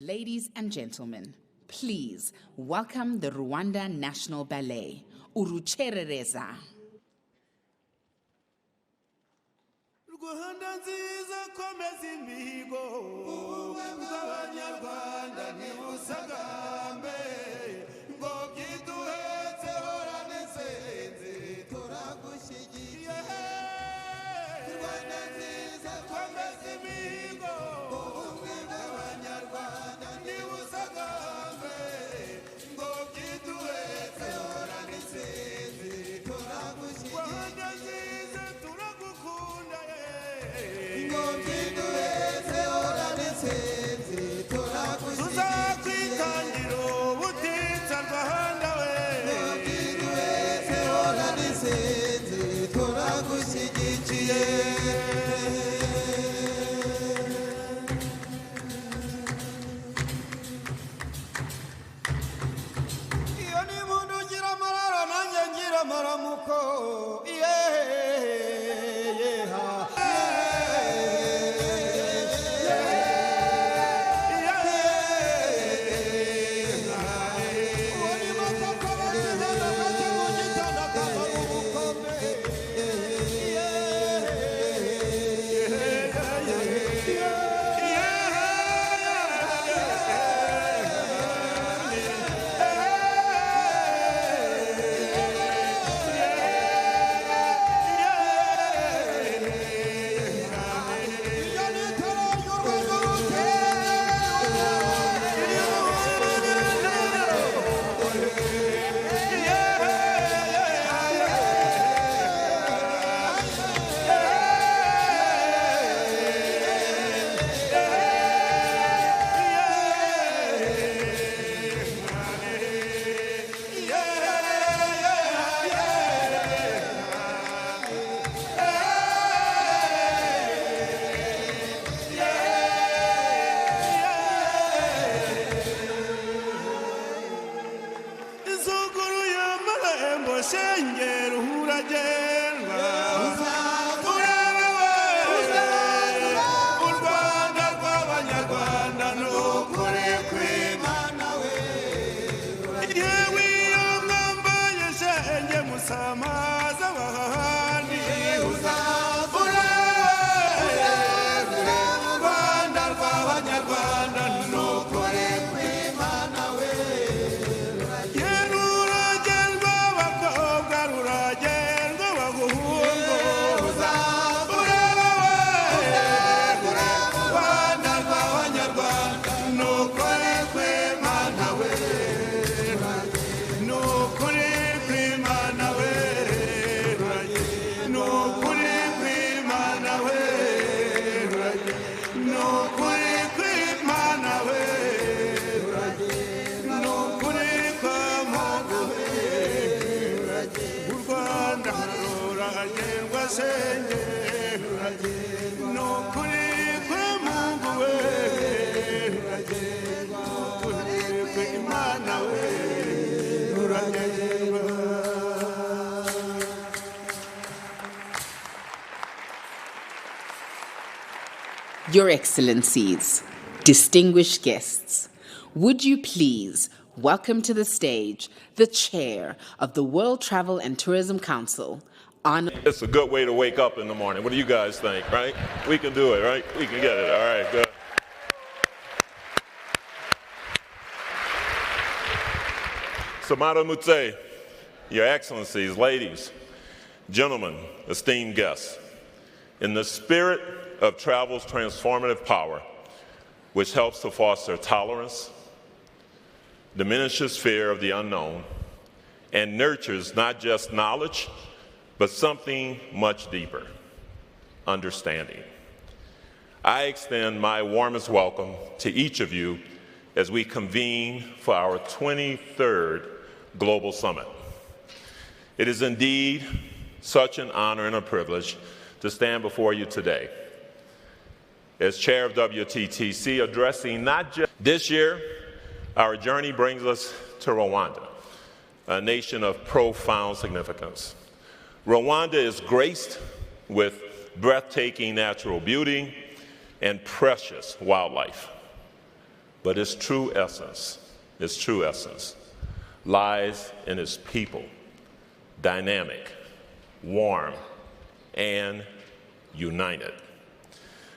Ladies and gentlemen, please welcome the Rwanda National Ballet, Urucherereza. Rwanda nziza komeza imihigo, Abanyarwanda ntibusagambe, ngo byiduhetse horane nsenze turagushyigikiye. Rwanda nziza komeza imihigo, Abanyarwanda ntibusagambe, ngo byiduhetse horane nsenze turagushyigikiye. Rwanda nziza turagukunda tuzakwitangira ubutitsa Rwanda we turagushyigikiye. Iyo ni muntu ugira amararo nanjye ngira amaramuko. Your Excellencies, distinguished guests, would you please welcome to the stage the Chair of the World Travel and Tourism Council, It's a good way to wake up in the morning. What do you guys think, right? We can do it, right? We can get it. All right, good. Samara Mutse, Your Excellencies, ladies, gentlemen, esteemed guests, in the spirit of travel's transformative power, which helps to foster tolerance, diminishes fear of the unknown, and nurtures not just knowledge, but something much deeper, understanding. I extend my warmest welcome to each of you as we convene for our 23rd Global Summit. It is indeed such an honor and a privilege to stand before you today as chair of WTTC, addressing not just this year. Our journey brings us to Rwanda, a nation of profound significance. Rwanda is graced with breathtaking natural beauty and precious wildlife. but its true essence lies in its people, dynamic, warm, and united.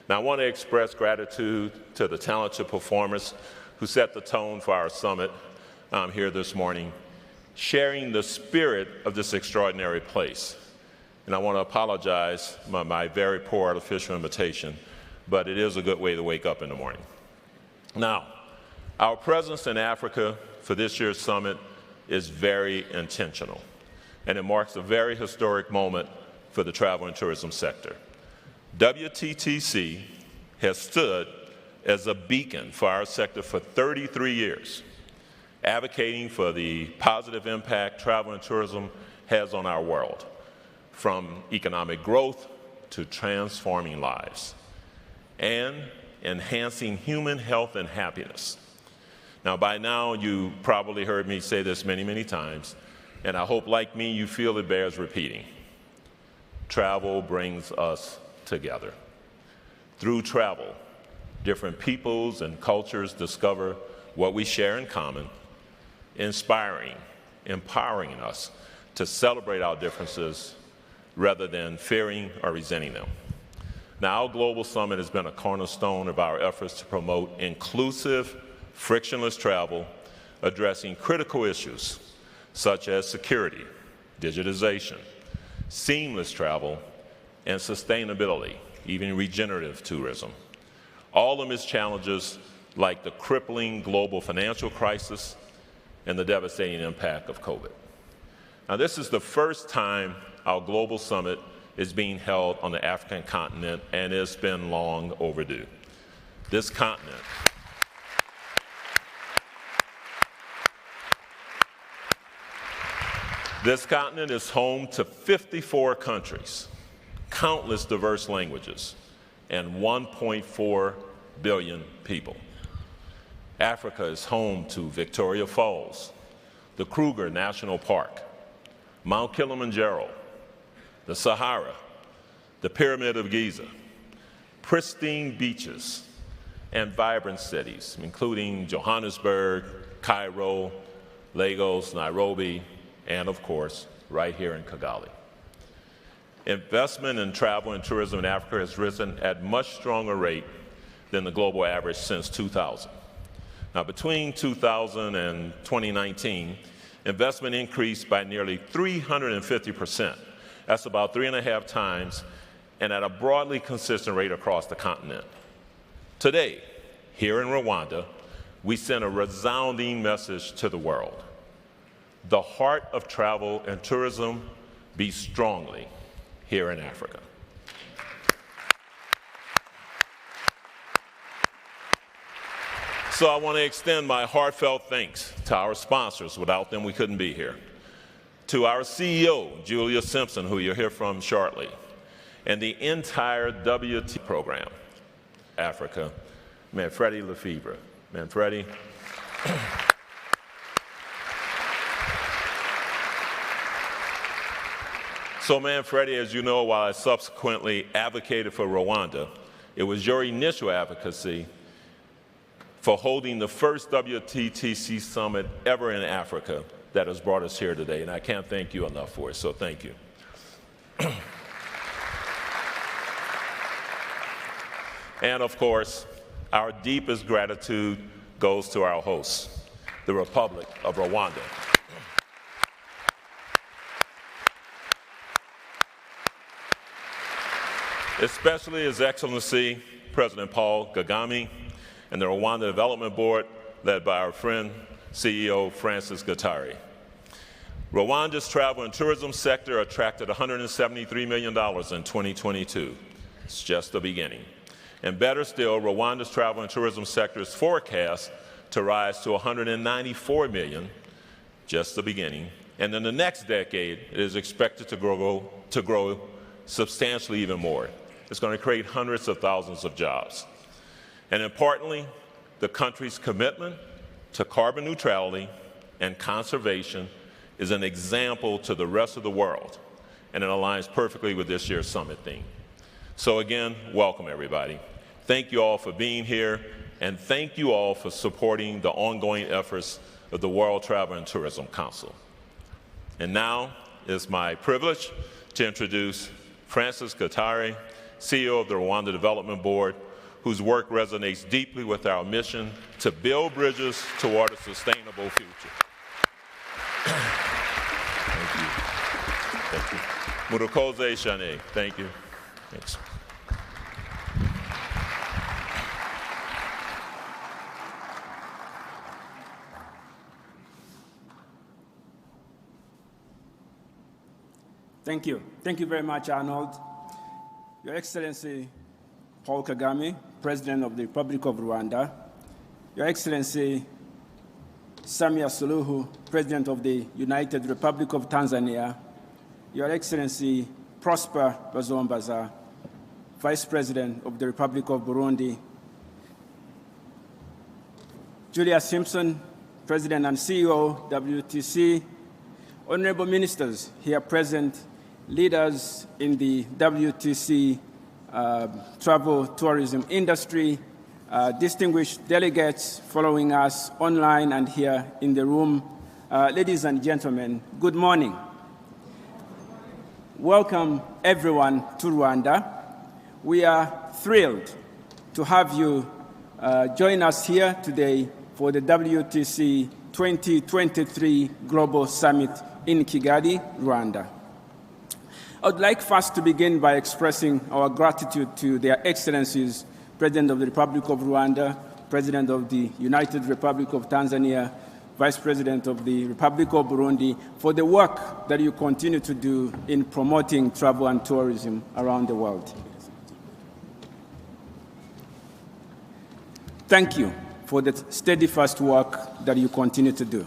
Now, I want to express gratitude to the talented performers who set the tone for our summit here this morning, sharing the spirit of this extraordinary place. And I want to apologize for my very poor artificial imitation, but it is a good way to wake up in the morning. Now, our presence in Africa for this year's summit is very intentional, and it marks a very historic moment for the travel and tourism sector. WTTC has stood as a beacon for our sector for 33 years, advocating for the positive impact travel and tourism has on our world, from economic growth to transforming lives, and enhancing human health and happiness. Now, by now, you probably heard me say this many, many times, and I hope, like me, you feel it bears repeating. Travel brings us together. Through travel, different peoples and cultures discover what we share in common, inspiring, empowering us to celebrate our differences rather than fearing or resenting them. Now, our Global Summit has been a cornerstone of our efforts to promote inclusive, frictionless travel, addressing critical issues such as security, digitization, seamless travel, and sustainability, even regenerative tourism. All amidst challenges like the crippling global financial crisis and the devastating impact of COVID. Now, this is the first time our Global Summit is being held on the African continent, and it's been long overdue. This continent is home to 54 countries, countless diverse languages, and 1.4 billion people. Africa is home to Victoria Falls, the Kruger National Park, Mount Kilimanjaro, the Sahara, the Pyramid of Giza, pristine beaches, and vibrant cities, including Johannesburg, Cairo, Lagos, Nairobi, and of course, right here in Kigali. Investment in travel and tourism in Africa has risen at much stronger rate than the global average since 2000. Now, between 2000 and 2019, investment increased by nearly 350%. That's about 3.5 times, and at a broadly consistent rate across the continent. Today, here in Rwanda, we send a resounding message to the world. The heart of travel and tourism beats strongly here in Africa. So I want to extend my heartfelt thanks to our sponsors. Without them, we couldn't be here. To our CEO, Julia Simpson, who you'll hear from shortly, and the entire WT program, Africa, Manfredi Lefebvre. Manfredi. So Manfredi, as you know, while I subsequently advocated for Rwanda, it was your initial advocacy for holding the first WTTC summit ever in Africa that has brought us here today, and I can't thank you enough for it, so thank you. And of course, our deepest gratitude goes to our hosts, the Republic of Rwanda. Especially His Excellency President Paul Kagame and the Rwanda Development Board, led by our friend, CEO Francis Gatari. Rwanda's travel and tourism sector attracted $173 million in 2022. It's just the beginning. And better still, Rwanda's travel and tourism sector is forecast to rise to $194 million, just the beginning. And in the next decade, it is expected to grow substantially even more. It's going to create hundreds of thousands of jobs. And importantly, the country's commitment to carbon neutrality and conservation is an example to the rest of the world, and it aligns perfectly with this year's summit theme. So again, welcome everybody. Thank you all for being here, And thank you all for supporting the ongoing efforts of the World Travel and Tourism Council. And now it's my privilege to introduce Francis Katari, CEO of the Rwanda Development Board, whose work resonates deeply with our mission to build bridges toward a sustainable future. Thank you. Thank you. Murukoze Shane. Thank you. Thanks. Thank you. Thank you very much, Arnold. Your Excellency Paul Kagame, President of the Republic of Rwanda, Your Excellency Samia Suluhu, President of the United Republic of Tanzania, Your Excellency Prosper Bazombaza, Vice President of the Republic of Burundi, Julia Simpson, President and CEO, WTC, Honorable Ministers here present, leaders in the WTC travel tourism industry, distinguished delegates following us online and here in the room, ladies and gentlemen, good morning. Welcome everyone to Rwanda. We are thrilled to have you join us here today for the WTC 2023 Global Summit in Kigali, Rwanda. I would like first to begin by expressing our gratitude to Their Excellencies, President of the Republic of Rwanda, President of the United Republic of Tanzania, Vice President of the Republic of Burundi, for the work that you continue to do in promoting travel and tourism around the world. Thank you for the steadfast work that you continue to do.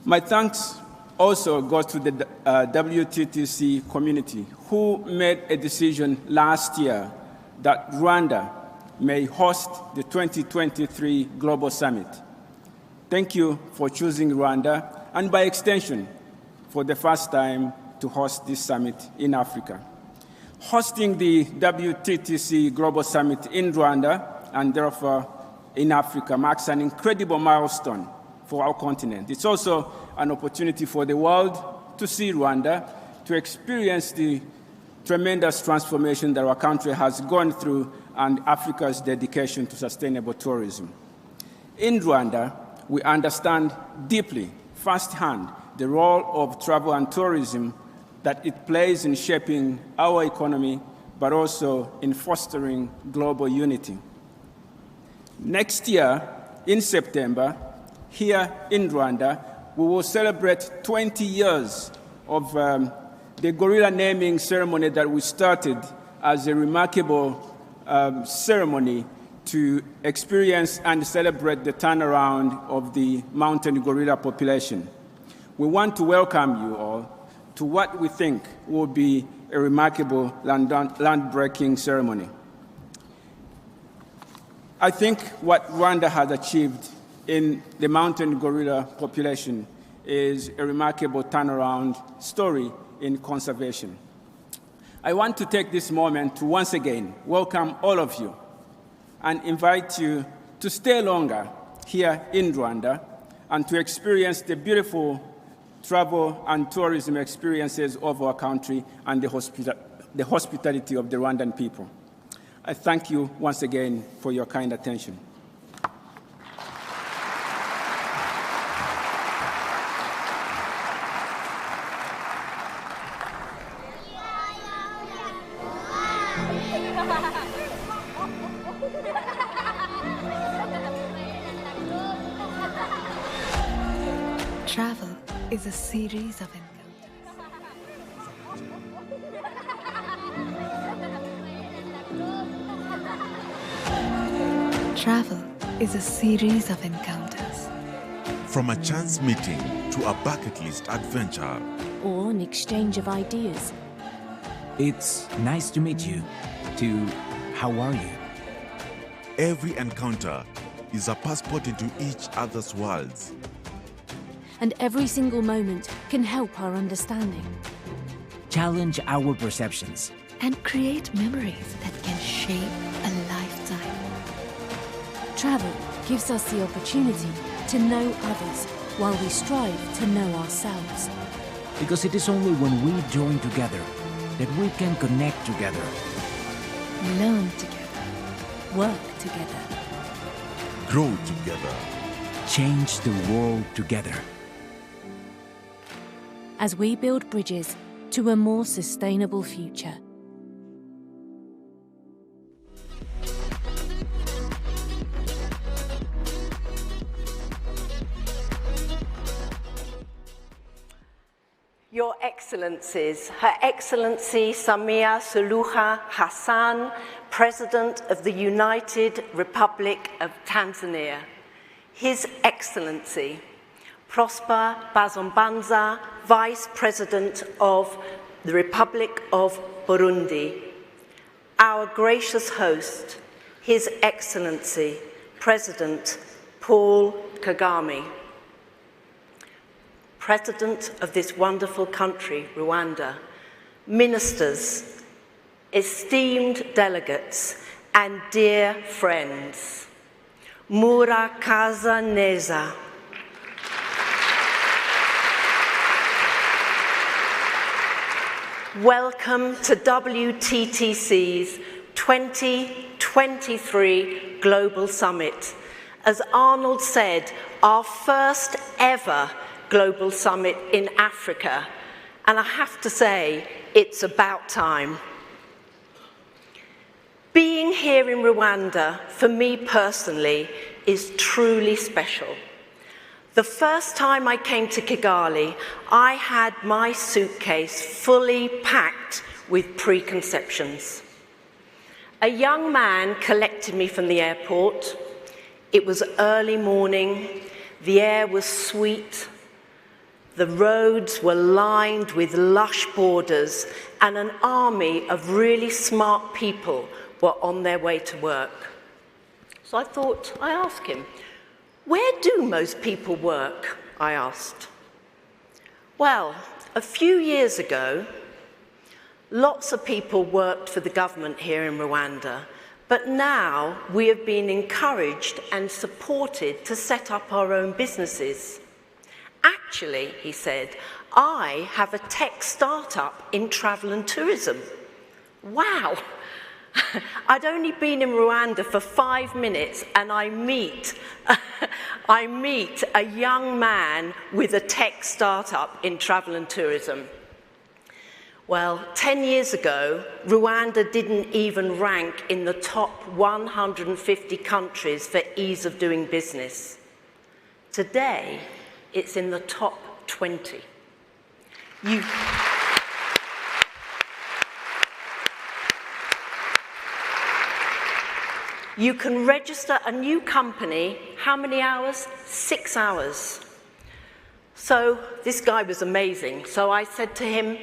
My thanks also goes to the WTTC community, who made a decision last year that Rwanda may host the 2023 Global Summit. Thank you for choosing Rwanda, and by extension, for the first time to host this summit in Africa. Hosting the WTTC Global Summit in Rwanda, and therefore in Africa, marks an incredible milestone for our continent. It's also an opportunity for the world to see Rwanda, to experience the tremendous transformation that our country has gone through and Africa's dedication to sustainable tourism. In Rwanda, we understand deeply, firsthand, the role of travel and tourism that it plays in shaping our economy, but also in fostering global unity. Next year, in September, here in Rwanda, we will celebrate 20 years of the gorilla naming ceremony that we started as a remarkable ceremony to experience and celebrate the turnaround of the mountain gorilla population. We want to welcome you all to what we think will be a remarkable land-breaking ceremony. I think what Rwanda has achieved in the mountain gorilla population is a remarkable turnaround story in conservation. I want to take this moment to once again welcome all of you and invite you to stay longer here in Rwanda and to experience the beautiful travel and tourism experiences of our country and the hospitality of the Rwandan people. I thank you once again for your kind attention. Travel is a series of encounters. Travel is a series of encounters. From a chance meeting to a bucket list adventure. Or an exchange of ideas. It's nice to meet you, to how are you? Every encounter is a passport into each other's worlds. And every single moment can help our understanding. Challenge our perceptions. And create memories that can shape a lifetime. Travel gives us the opportunity to know others while we strive to know ourselves. Because it is only when we join together that we can connect together. Learn together. Work together. Grow together. Change the world together. As we build bridges to a more sustainable future. Your Excellencies, Her Excellency Samia Suluhu Hassan, President of the United Republic of Tanzania, His Excellency Prosper Bazombanza, Vice President of the Republic of Burundi, our gracious host, His Excellency President Paul Kagame, President of this wonderful country, Rwanda, ministers, esteemed delegates, and dear friends. Murakaza neza. Welcome to WTTC's 2023 Global Summit. As Arnold said, our first ever Global Summit in Africa, and I have to say, it's about time. Being here in Rwanda, for me personally, is truly special. The first time I came to Kigali, I had my suitcase fully packed with preconceptions. A young man collected me from the airport. It was early morning, the air was sweet, the roads were lined with lush borders, and an army of really smart people were on their way to work. So I thought, I asked him, where do most people work? I asked. Well, a few years ago, lots of people worked for the government here in Rwanda, but now we have been encouraged and supported to set up our own businesses. Actually, he said, I have a tech startup in travel and tourism. Wow! I'd only been in Rwanda for 5 minutes and I meet a young man with a tech startup in travel and tourism. Well, 10 years ago, Rwanda didn't even rank in the top 150 countries for ease of doing business. Today, it's in the top 20. You can register a new company, how many hours? 6 hours. So this guy was amazing. So I said to him,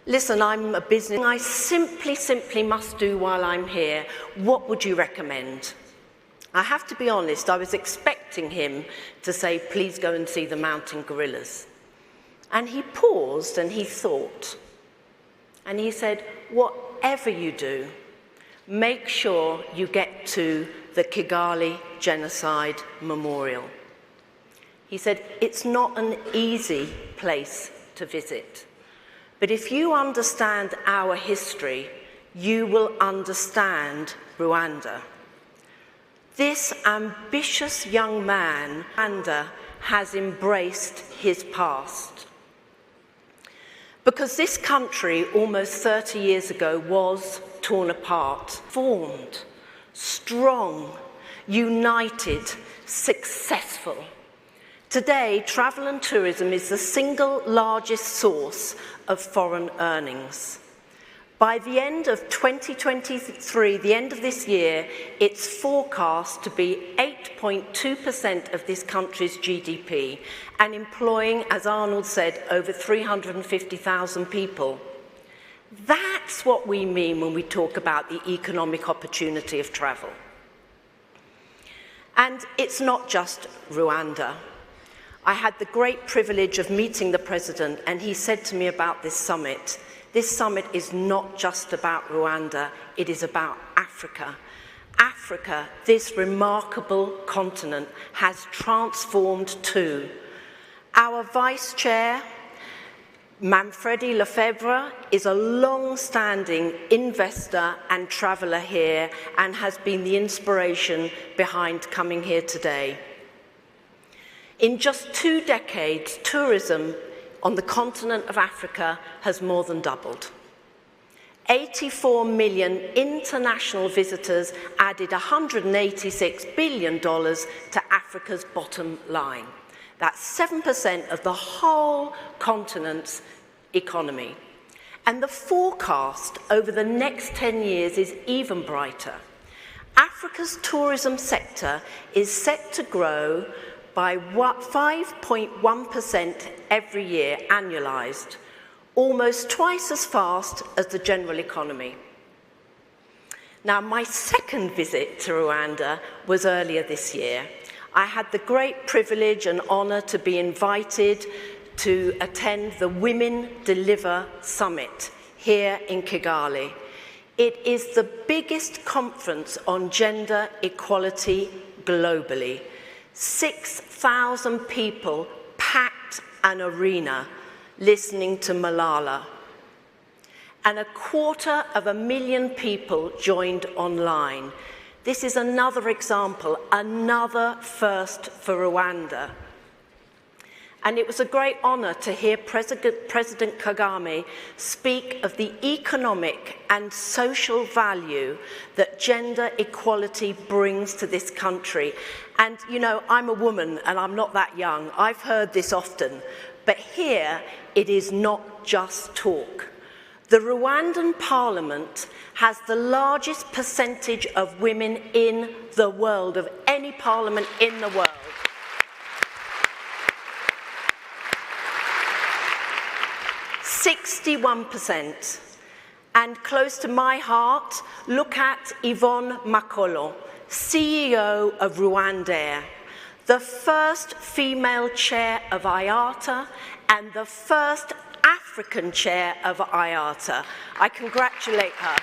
listen, I'm a business, I simply must do while I'm here. What would you recommend? I have to be honest, I was expecting him to say, please go and see the mountain gorillas. And he paused and he thought. And he said, whatever you do, make sure you get to the Kigali Genocide Memorial. He said, it's not an easy place to visit. But if you understand our history, you will understand Rwanda. This ambitious young man, Rwanda, has embraced his past. Because this country, almost 30 years ago, was torn apart, formed, strong, united, successful. Today, travel and tourism is the single largest source of foreign earnings. By the end of 2023, the end of this year, it's forecast to be 8.2% of this country's GDP and employing, as Arnold said, over 350,000 people. That's what we mean when we talk about the economic opportunity of travel. And it's not just Rwanda. I had the great privilege of meeting the president, and he said to me about this summit is not just about Rwanda, it is about Africa. Africa, this remarkable continent, has transformed too. Our Vice Chair, Manfredi Lefebvre, is a long-standing investor and traveller here and has been the inspiration behind coming here today. In just 2 decades, tourism on the continent of Africa has more than doubled. 84 million international visitors added $186 billion to Africa's bottom line. That's 7% of the whole continent's economy. And the forecast over the next 10 years is even brighter. Africa's tourism sector is set to grow by 5.1% every year, annualized, almost twice as fast as the general economy. Now, my second visit to Rwanda was earlier this year. I had the great privilege and honor to be invited to attend the Women Deliver Summit here in Kigali. It is the biggest conference on gender equality globally. 6,000 people packed an arena listening to Malala. And 250,000 people joined online. This is another example, another first for Rwanda. And it was a great honor to hear President Kagame speak of the economic and social value that gender equality brings to this country. And, you know, I'm a woman and I'm not that young. I've heard this often. But here, it is not just talk. The Rwandan parliament has the largest percentage of women in the world, of any parliament in the world. 61%. And close to my heart, look at Yvonne Makolo, CEO of Rwandair, the first female chair of IATA and the first African chair of IATA. I congratulate her.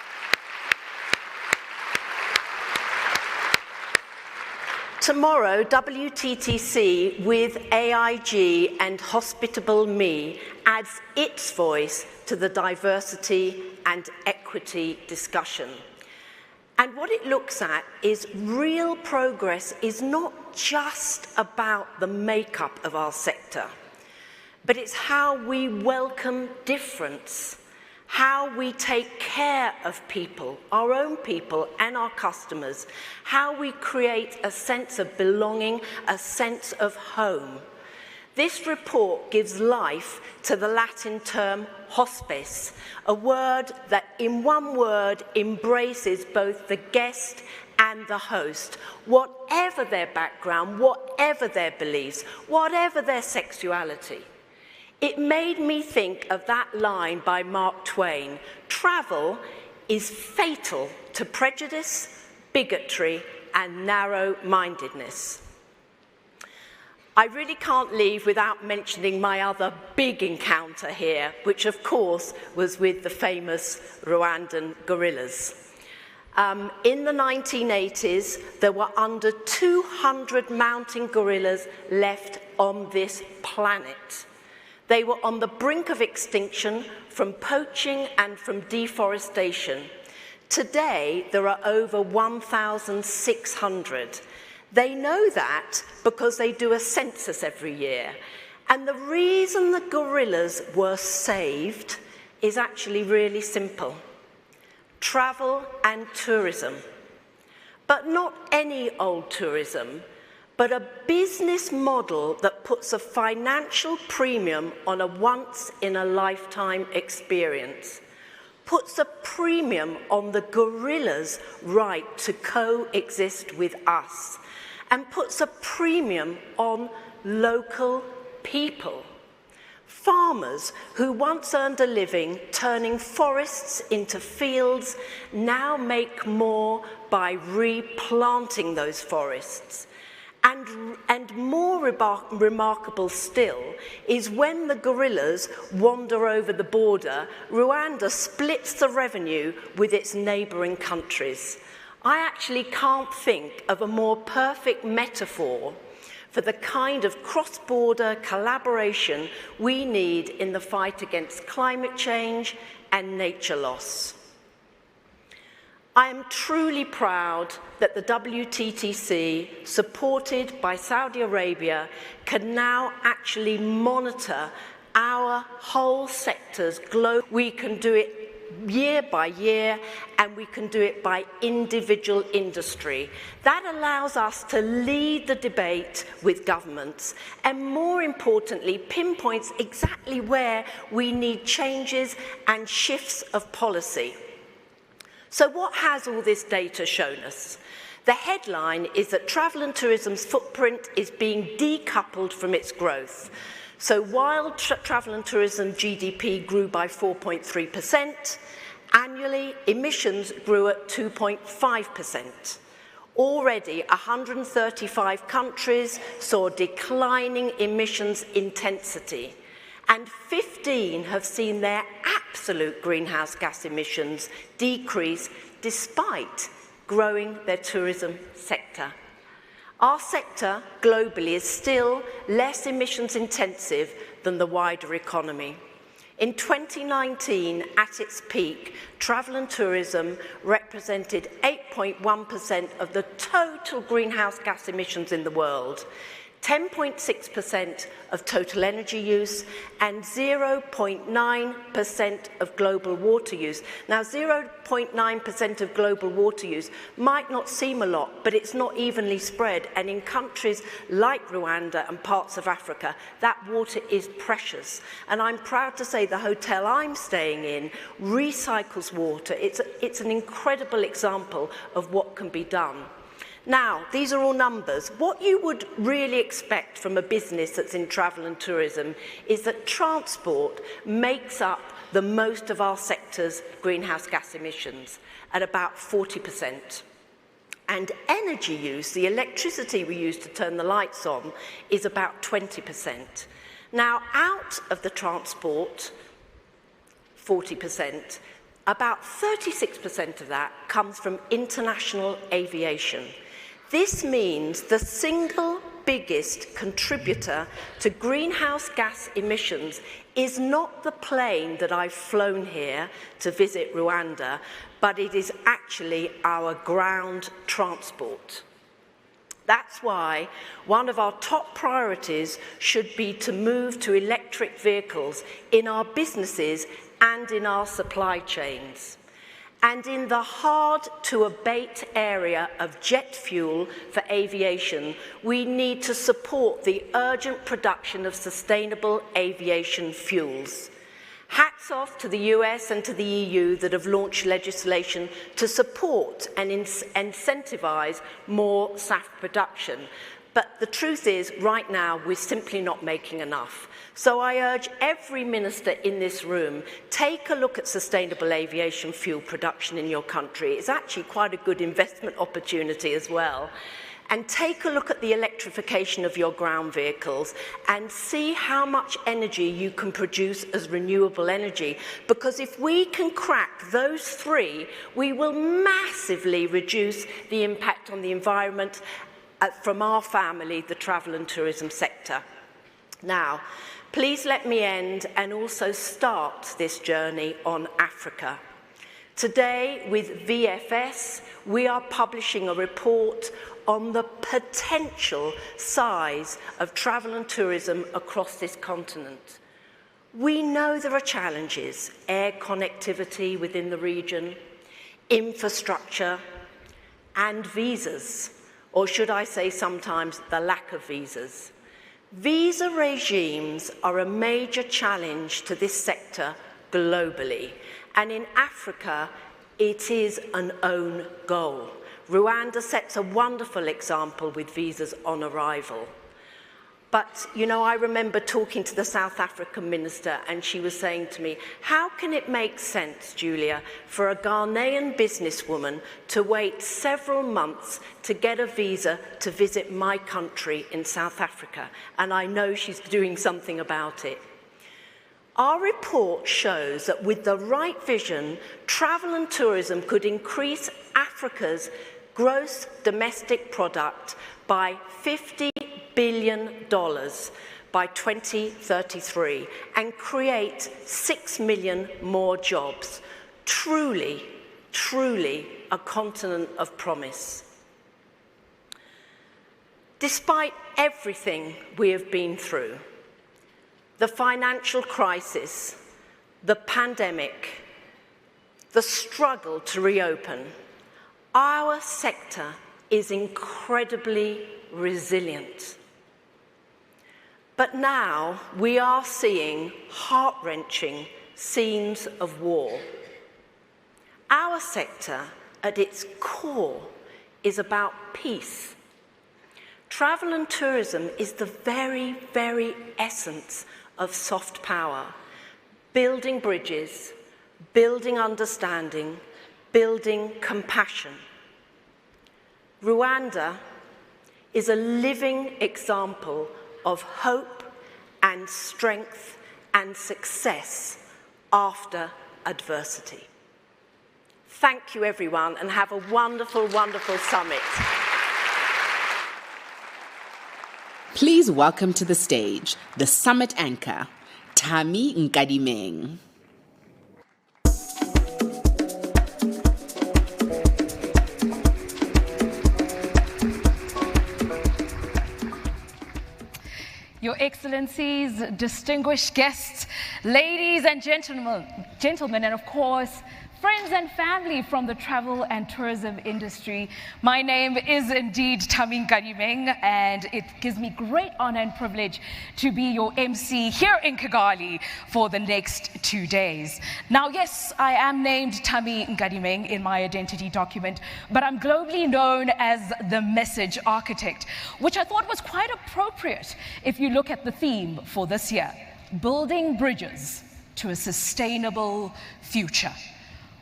Tomorrow, WTTC with AIG and Hospitable Me adds its voice to the diversity and equity discussion. And what it looks at is real progress is not just about the makeup of our sector, but it's how we welcome difference, how we take care of people, our own people and our customers, how we create a sense of belonging, a sense of home. This report gives life to the Latin term hospice, a word that in one word embraces both the guest and the host, whatever their background, whatever their beliefs, whatever their sexuality. It made me think of that line by Mark Twain: travel is fatal to prejudice, bigotry, and narrow-mindedness. I really can't leave without mentioning my other big encounter here, which of course was with the famous Rwandan gorillas. In the 1980s, there were under 200 mountain gorillas left on this planet. They were on the brink of extinction from poaching and from deforestation. Today, there are over 1,600. They know that because they do a census every year. And the reason the gorillas were saved is actually really simple: travel and tourism. But not any old tourism, but a business model that puts a financial premium on a once-in-a-lifetime experience, puts a premium on the gorillas' right to coexist with us, and puts a premium on local people. Farmers who once earned a living turning forests into fields now make more by replanting those forests. And more remarkable still is when the gorillas wander over the border, Rwanda splits the revenue with its neighbouring countries. I actually can't think of a more perfect metaphor for the kind of cross-border collaboration we need in the fight against climate change and nature loss. I am truly proud that the WTTC, supported by Saudi Arabia, can now actually monitor our whole sectors globally. We can do it year by year, and we can do it by individual industry. That allows us to lead the debate with governments, and more importantly, pinpoints exactly where we need changes and shifts of policy. So what has all this data shown us? The headline is that travel and tourism's footprint is being decoupled from its growth. So while travel and tourism GDP grew by 4.3%, annually emissions grew at 2.5%. Already 135 countries saw declining emissions intensity, and 15 have seen their absolute greenhouse gas emissions decrease despite growing their tourism sector. Our sector globally is still less emissions intensive than the wider economy. In 2019, at its peak, travel and tourism represented 8.1% of the total greenhouse gas emissions in the world, 10.6% of total energy use, and 0.9% of global water use. Now, 0.9% of global water use might not seem a lot, but it's not evenly spread. And in countries like Rwanda and parts of Africa, that water is precious. And I'm proud to say the hotel I'm staying in recycles water. It's an incredible example of what can be done. Now, these are all numbers. What you would really expect from a business that's in travel and tourism is that transport makes up the most of our sector's greenhouse gas emissions at about 40%. And energy use, the electricity we use to turn the lights on, is about 20%. Now, out of the transport, 40%, about 36% of that comes from international aviation. This means the single biggest contributor to greenhouse gas emissions is not the plane that I've flown here to visit Rwanda, but it is actually our ground transport. That's why one of our top priorities should be to move to electric vehicles in our businesses and in our supply chains. And in the hard-to-abate area of jet fuel for aviation, we need to support the urgent production of sustainable aviation fuels. Hats off to the US and to the EU that have launched legislation to support and incentivise more SAF production. But the truth is, right now, we're simply not making enough. So I urge every minister in this room, take a look at sustainable aviation fuel production in your country. It's actually quite a good investment opportunity as well. And take a look at the electrification of your ground vehicles and see how much energy you can produce as renewable energy. Because if we can crack those three, we will massively reduce the impact on the environment from our family, the travel and tourism sector. Now, please let me end and also start this journey on Africa. Today, with VFS, we are publishing a report on the potential size of travel and tourism across this continent. We know there are challenges: air connectivity within the region, infrastructure, and visas, or should I say sometimes the lack of visas. Visa regimes are a major challenge to this sector globally, and in Africa, it is an own goal. Rwanda sets a wonderful example with visas on arrival. But, you know, I remember talking to the South African minister, and she was saying to me, how can it make sense, Julia, for a Ghanaian businesswoman to wait several months to get a visa to visit my country in South Africa? And I know she's doing something about it. Our report shows that with the right vision, travel and tourism could increase Africa's gross domestic product by $50 billion by 2033 and create 6 million more jobs. Truly, truly a continent of promise. Despite everything we have been through, the financial crisis, the pandemic, the struggle to reopen, our sector is incredibly resilient. But now we are seeing heart-wrenching scenes of war. Our sector, at its core, is about peace. Travel and tourism is the very, very essence of soft power, building bridges, building understanding, building compassion. Rwanda is a living example of hope and strength and success after adversity. Thank you, everyone, and have a wonderful, wonderful summit. Please welcome to the stage the summit anchor, Tami Nkadimeng. Your Excellencies, distinguished guests, ladies and gentlemen, and of course, friends and family from the travel and tourism industry. My name is indeed Tami Nkadimeng, and it gives me great honor and privilege to be your MC here in Kigali for the next 2 days. Now, yes, I am named Tami Nkadimeng in my identity document, but I'm globally known as the Message Architect, which I thought was quite appropriate if you look at the theme for this year, building bridges to a sustainable future.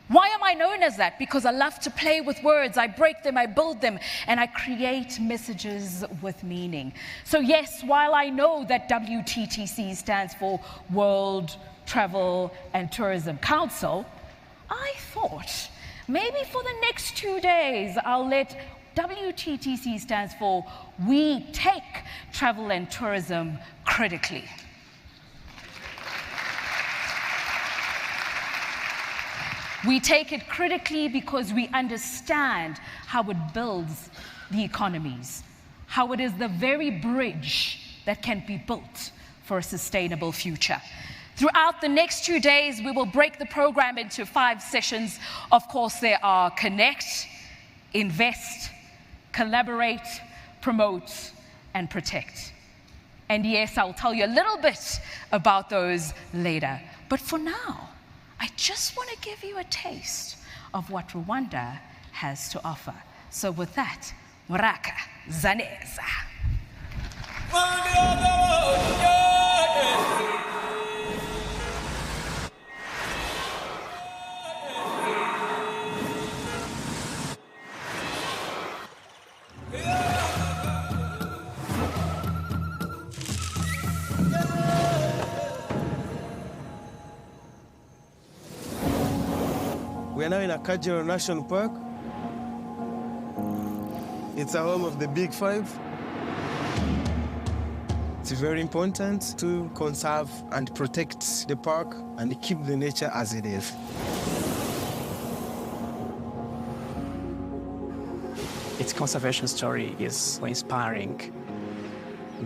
Why am I known as that? Because I love to play with words. I break them, I build them, and I create messages with meaning. So yes, while I know that WTTC stands for World Travel and Tourism Council, I thought maybe for the next 2 days, I'll let WTTC stands for We Take Travel and Tourism Critically. We take it critically because we understand how it builds the economies, how it is the very bridge that can be built for a sustainable future. Throughout the next 2 days, we will break the program into 5 sessions. Of course, there are Connect, Invest, Collaborate, Promote, and Protect. And yes, I'll tell you a little bit about those later. But for now, I just want to give you a taste of what Rwanda has to offer. So with that, Muraka Zaneza. We are now in Akishiriki National Park. It's a home of the Big Five. It's very important to conserve and protect the park and keep the nature as it is. Its conservation story is so inspiring.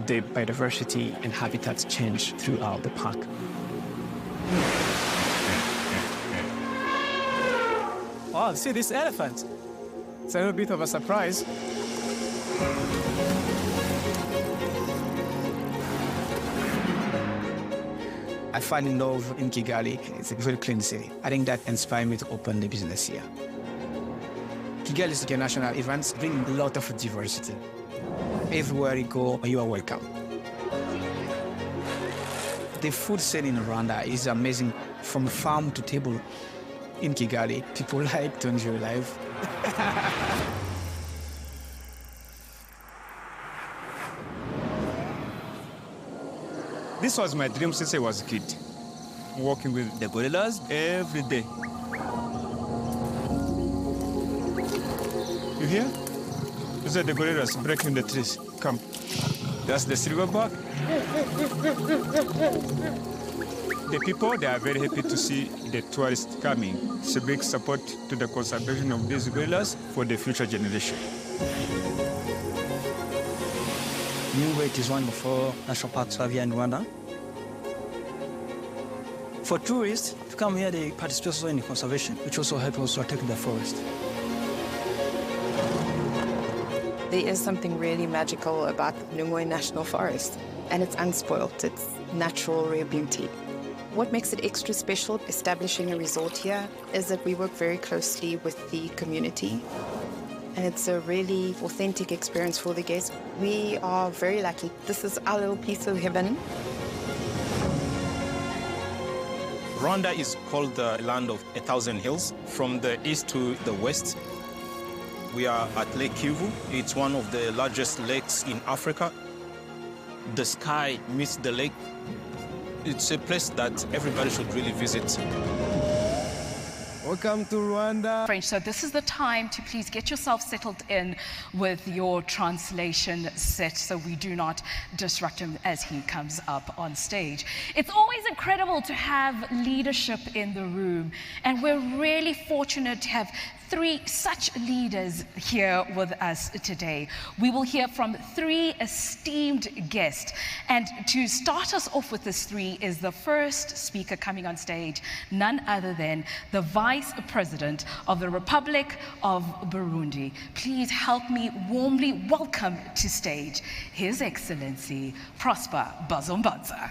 The biodiversity and habitat change throughout the park. Oh, see this elephant. It's a little bit of a surprise. I fell in love in Kigali. It's a very clean city. I think that inspired me to open the business here. Kigali is a national event, bringing a lot of diversity. Everywhere you go, you are welcome. The food scene in Rwanda is amazing, from farm to table. In Kigali, people like to enjoy life. This was my dream since I was a kid. Working with the gorillas every day. here? Those are the gorillas breaking the trees. Come. That's the silverback. The people, they are very happy to see the tourists coming. It's a big support to the conservation of these gorillas for the future generation. Nyungwe is one of 4 national parks we have here in Rwanda. For tourists, to come here, they participate also in the conservation, which also helps us protect the forest. There is something really magical about Nyungwe National Forest, and it's unspoilt. It's natural, rare beauty. What makes it extra special establishing a resort here is that we work very closely with the community, and it's a really authentic experience for the guests. We are very lucky. This is our little piece of heaven. Rwanda is called the land of 1,000 hills. From the east to the west, we are at Lake Kivu. It's one of the largest lakes in Africa. The sky meets the lake. It's a place that everybody should really visit. Welcome to Rwanda. French, so this is the time to please get yourself settled in with your translation set so we do not disrupt him as he comes up on stage. It's always incredible to have leadership in the room, and we're really fortunate to have 3 such leaders here with us today. We will hear from 3 esteemed guests. And to start us off with this 3 is the first speaker coming on stage, none other than the Vice President of the Republic of Burundi. Please help me warmly welcome to stage His Excellency Prosper Bazombanza.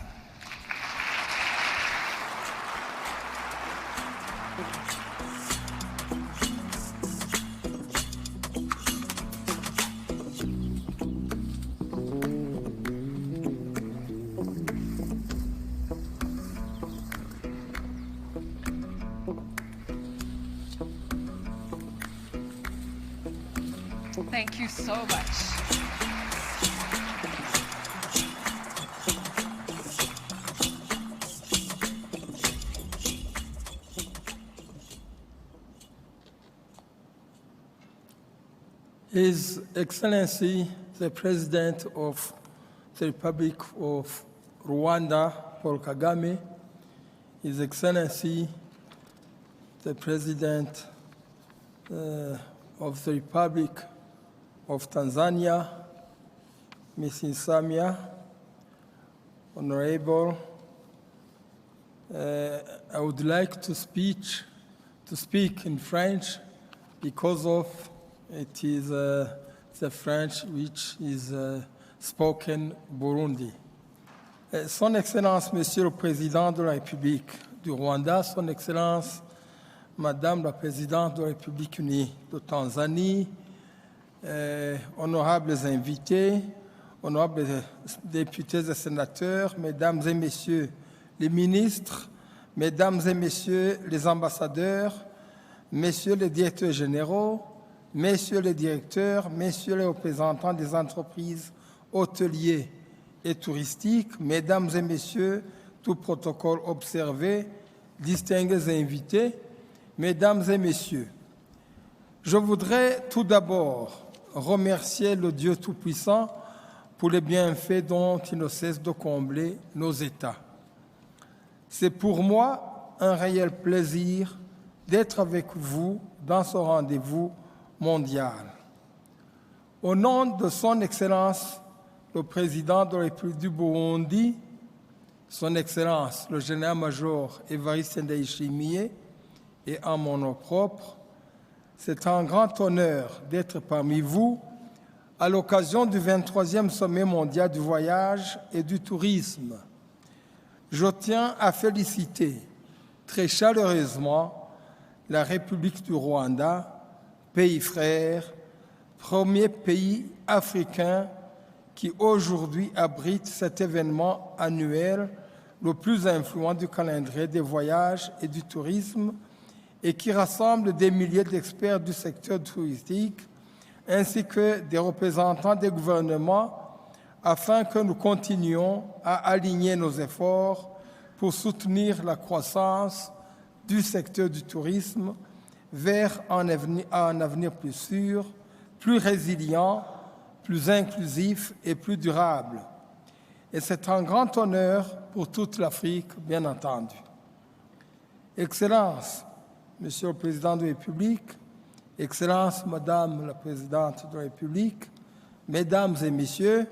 Thank you so much. His Excellency, the President of the Republic of Rwanda, Paul Kagame, His Excellency, the President of the Republic of Tanzania, Mrs. Samia, Honorable, I would like to speak in French because of it is the French which is spoken Burundi. Son Excellence, Monsieur le Président de la République du Rwanda, Son Excellence, Madame la Présidente de la République unie de Tanzanie, honorables invités, honorables députés et sénateurs, Mesdames et Messieurs les ministres, Mesdames et Messieurs les ambassadeurs, Messieurs les directeurs généraux, Messieurs les directeurs, Messieurs les représentants des entreprises hôteliers et touristiques, Mesdames et Messieurs, tout protocole observé, distingués invités, Mesdames et Messieurs, je voudrais tout d'abord remercier le Dieu Tout-Puissant pour les bienfaits dont il ne cesse de combler nos États. C'est pour moi un réel plaisir d'être avec vous dans ce rendez-vous mondial. Au nom de Son Excellence, le Président de la République du Burundi, Son Excellence, le Général-Major Évariste Ndayishimiye, et en mon nom propre, c'est un grand honneur d'être parmi vous à l'occasion du 23e Sommet mondial du voyage et du tourisme. Je tiens à féliciter très chaleureusement la République du Rwanda, pays frère, premier pays africain qui aujourd'hui abrite cet événement annuel le plus influent du calendrier des voyages et du tourisme et qui rassemble des milliers d'experts du secteur touristique ainsi que des représentants des gouvernements afin que nous continuions à aligner nos efforts pour soutenir la croissance du secteur du tourisme vers un avenir plus sûr, plus résilient, plus inclusif et plus durable. Et c'est un grand honneur pour toute l'Afrique, bien entendu. Excellences, Monsieur le Président de la République, Excellences, Madame la Présidente de la République, Mesdames et Messieurs,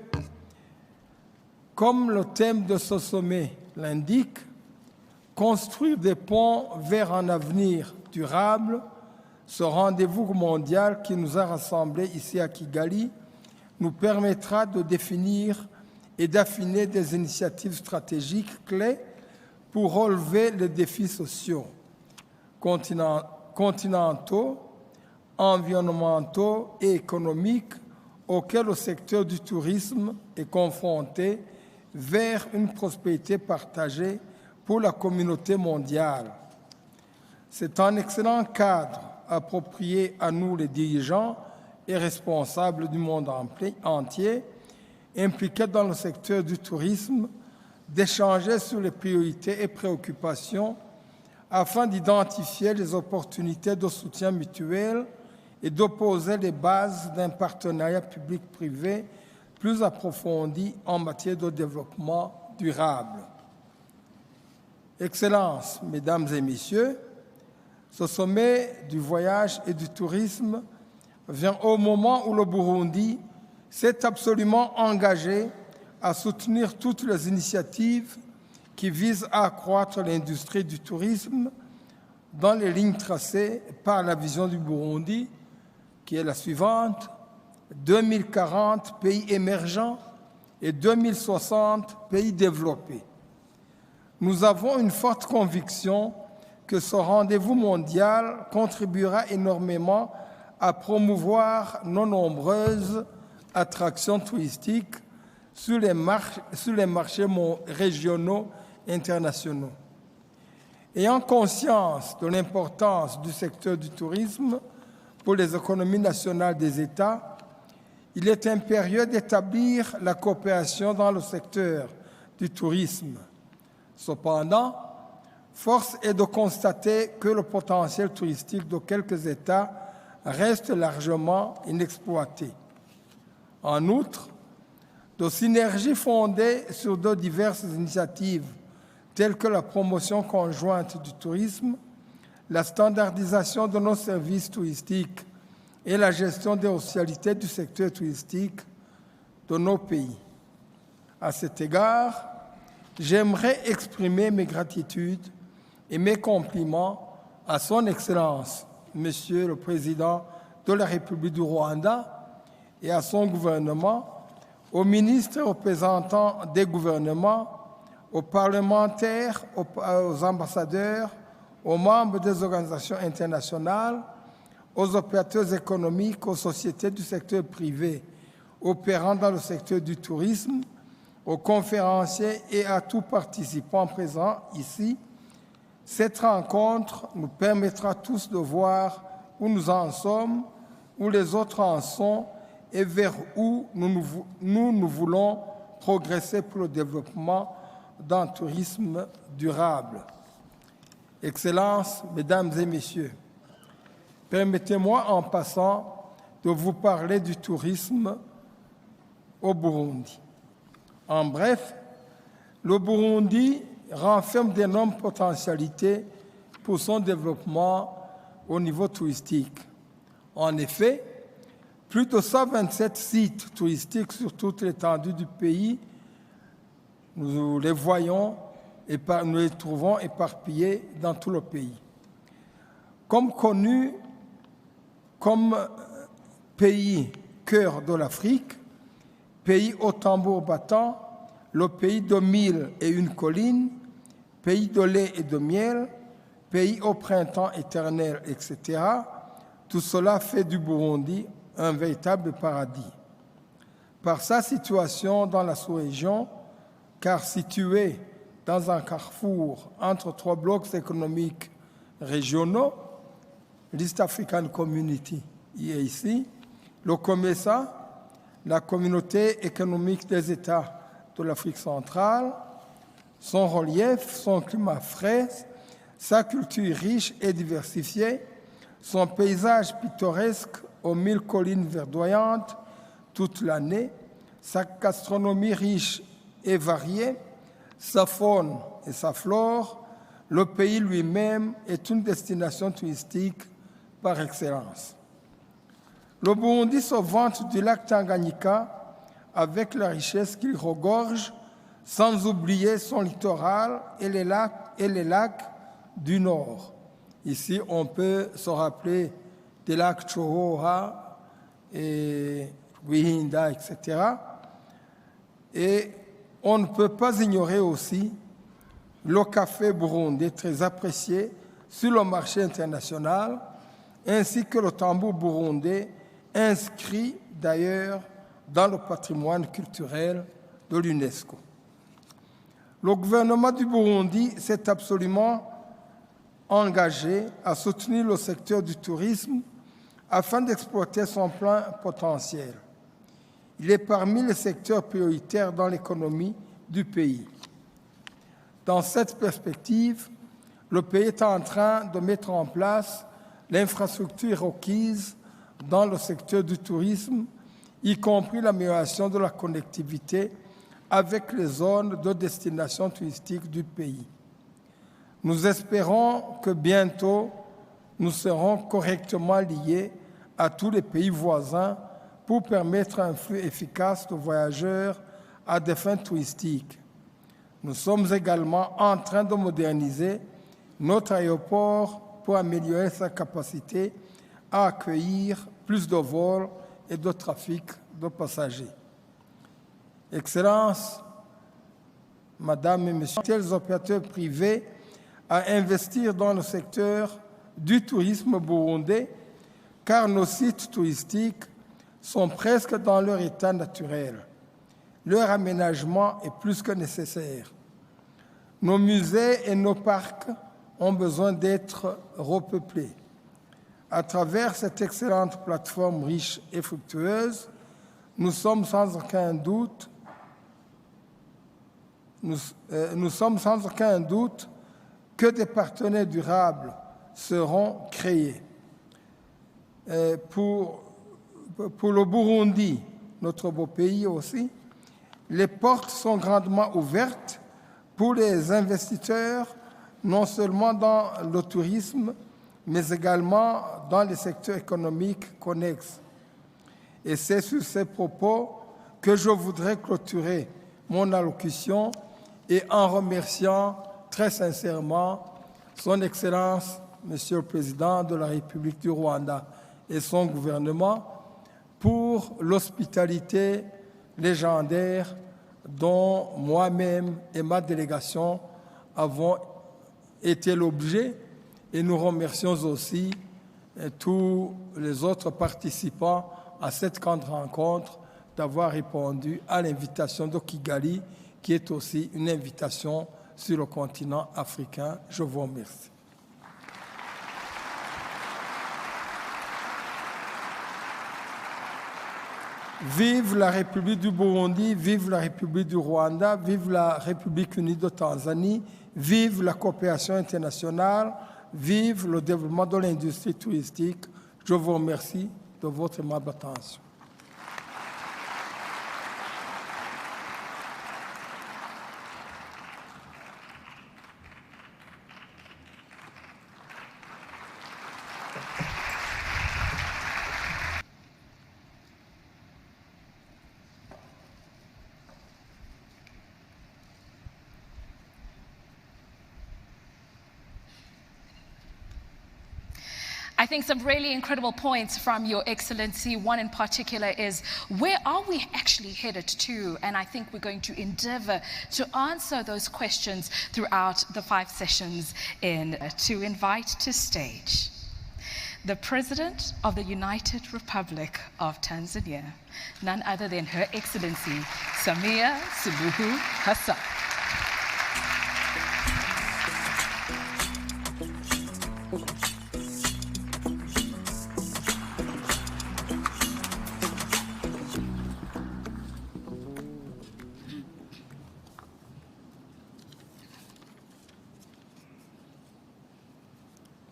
comme le thème de ce sommet l'indique, construire des ponts vers un avenir durable, ce rendez-vous mondial qui nous a rassemblés ici à Kigali nous permettra de définir et d'affiner des initiatives stratégiques clés pour relever les défis sociaux, continentaux, environnementaux et économiques auxquels le secteur du tourisme est confronté vers une prospérité partagée pour la communauté mondiale. C'est un excellent cadre approprié à nous les dirigeants et responsables du monde entier impliqués dans le secteur du tourisme d'échanger sur les priorités et préoccupations afin d'identifier les opportunités de soutien mutuel et d'opposer les bases d'un partenariat public-privé plus approfondi en matière de développement durable. Excellences, Mesdames et Messieurs, ce sommet du voyage et du tourisme vient au moment où le Burundi s'est absolument engagé à soutenir toutes les initiatives qui visent à accroître l'industrie du tourisme dans les lignes tracées par la vision du Burundi, qui est la suivante: 2040 pays émergents et 2060 pays développés. Nous avons une forte conviction que ce rendez-vous mondial contribuera énormément à promouvoir nos nombreuses attractions touristiques sur les marchés régionaux et internationaux. Ayant conscience de l'importance du secteur du tourisme pour les économies nationales des États, il est impérieux d'établir la coopération dans le secteur du tourisme. Cependant, force est de constater que le potentiel touristique de quelques États reste largement inexploité. En outre, de synergies fondées sur de diverses initiatives telles que la promotion conjointe du tourisme, la standardisation de nos services touristiques et la gestion des potentialités du secteur touristique de nos pays. À cet égard, j'aimerais exprimer mes gratitudes et mes compliments à Son Excellence, Monsieur le Président de la République du Rwanda, et à son gouvernement, aux ministres et représentants des gouvernements, aux parlementaires, aux ambassadeurs, aux membres des organisations internationales, aux opérateurs économiques, aux sociétés du secteur privé opérant dans le secteur du tourisme, aux conférenciers et à tout participant présent ici. Cette rencontre nous permettra tous de voir où nous en sommes, où les autres en sont et vers où nous voulons progresser pour le développement d'un tourisme durable. Excellences, Mesdames et Messieurs, permettez-moi en passant de vous parler du tourisme au Burundi. En bref, le Burundi renferme d'énormes potentialités pour son développement au niveau touristique. En effet, plus de 127 sites touristiques sur toute l'étendue du pays, nous les voyons et nous les trouvons éparpillés dans tout le pays. Comme connu comme pays cœur de l'Afrique, pays au tambour battant, le pays de 1001 collines, pays de lait et de miel, pays au printemps éternel, etc., tout cela fait du Burundi un véritable paradis. Par sa situation dans la sous-région, car situé dans un carrefour entre trois blocs économiques régionaux, l'East African Community y est ici, le COMESA, la Communauté économique des États de l'Afrique centrale, son relief, son climat frais, sa culture riche et diversifiée, son paysage pittoresque aux 1000 collines verdoyantes toute l'année, sa gastronomie riche et variée, sa faune et sa flore, le pays lui-même est une destination touristique par excellence. Le Burundi se vante du lac Tanganyika avec la richesse qu'il regorge, sans oublier son littoral et les lacs du nord. Ici, on peut se rappeler des lacs Chohoha et Rwanda, etc. Et on ne peut pas ignorer aussi le café burundais très apprécié sur le marché international, ainsi que le tambour burundais inscrit d'ailleurs dans le patrimoine culturel de l'UNESCO. Le gouvernement du Burundi s'est absolument engagé à soutenir le secteur du tourisme afin d'exploiter son plein potentiel. Il est parmi les secteurs prioritaires dans l'économie du pays. Dans cette perspective, le pays est en train de mettre en place l'infrastructure requise dans le secteur du tourisme, y compris l'amélioration de la connectivité avec les zones de destination touristique du pays. Nous espérons que bientôt, nous serons correctement liés à tous les pays voisins pour permettre un flux efficace de voyageurs à des fins touristiques. Nous sommes également en train de moderniser notre aéroport pour améliorer sa capacité à accueillir plus de vols et de trafic de passagers. Excellences, Madame et Messieurs, tels opérateurs privés à investir dans le secteur du tourisme burundais, car nos sites touristiques sont presque dans leur état naturel. Leur aménagement est plus que nécessaire. Nos musées et nos parcs ont besoin d'être repeuplés. À travers cette excellente plateforme riche et fructueuse, nous sommes sans aucun doute que des partenaires durables seront créés. Pour le Burundi, notre beau pays aussi, les portes sont grandement ouvertes pour les investisseurs, non seulement dans le tourisme, mais également dans les secteurs économiques connexes. Et c'est sur ces propos que je voudrais clôturer mon allocution et en remerciant très sincèrement Son Excellence, Monsieur le Président de la République du Rwanda et son gouvernement pour l'hospitalité légendaire dont moi-même et ma délégation avons été l'objet, et nous remercions aussi tous les autres participants à cette grande rencontre d'avoir répondu à l'invitation de Kigali, qui est aussi une invitation sur le continent africain. Je vous remercie. Vive la République du Burundi, vive la République du Rwanda, vive la République unie de Tanzanie, vive la coopération internationale, vive le développement de l'industrie touristique. Je vous remercie de votre aimable attention. I think some really incredible points from Your Excellency. One in particular is, where are we actually headed to? And I think we're going to endeavor to answer those questions throughout the 5 sessions. To invite to stage the President of the United Republic of Tanzania, none other than Her Excellency Samia Suluhu Hassan.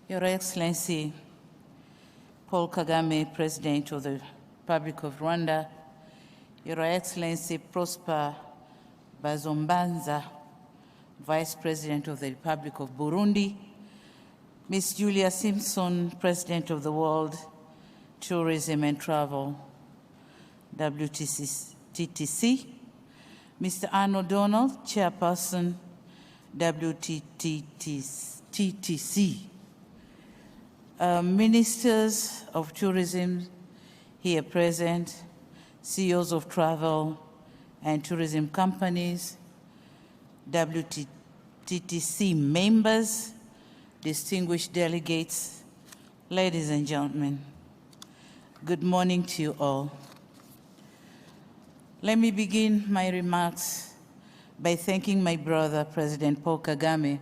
Your Excellency, Paul Kagame, President of the Republic of Rwanda, Your Excellency Prosper Bazombanza, Vice President of the Republic of Burundi, Ms. Julia Simpson, President of the World Tourism and Travel, WTTC, Mr. Arnold Donald, Chairperson, WTTC, Ministers of Tourism here present, CEOs of travel and tourism companies, WTTC members, distinguished delegates, ladies and gentlemen, good morning to you all. Let me begin my remarks by thanking my brother, President Paul Kagame,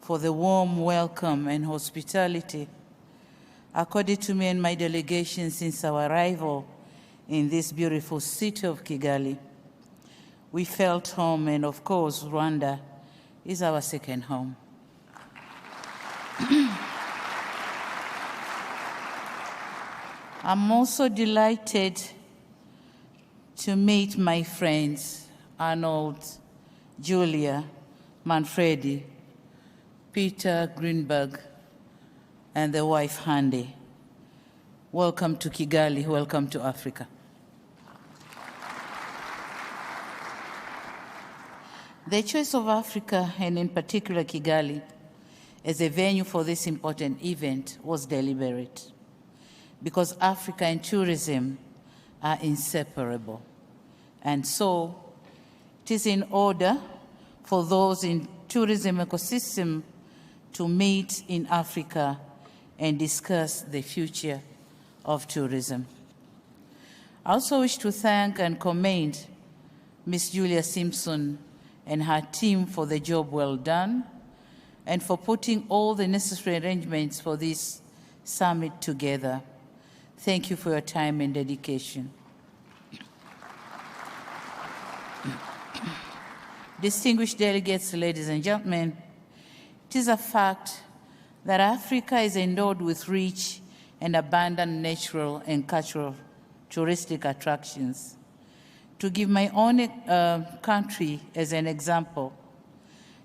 for the warm welcome and hospitality accorded to me and my delegation since our arrival in this beautiful city of Kigali. We felt home, and of course, Rwanda is our second home. I'm also delighted to meet my friends, Arnold, Julia, Manfredi, Peter Greenberg, and the wife, Hande. Welcome to Kigali, welcome to Africa. The choice of Africa, and in particular Kigali, as a venue for this important event was deliberate, because Africa and tourism are inseparable. And so it is in order for those in tourism ecosystem to meet in Africa and discuss the future of tourism. I also wish to thank and commend Ms. Julia Simpson and her team for the job well done and for putting all the necessary arrangements for this summit together. Thank you for your time and dedication. Distinguished delegates, ladies and gentlemen, it is a fact that Africa is endowed with rich and abundant natural and cultural touristic attractions. To give my own country as an example,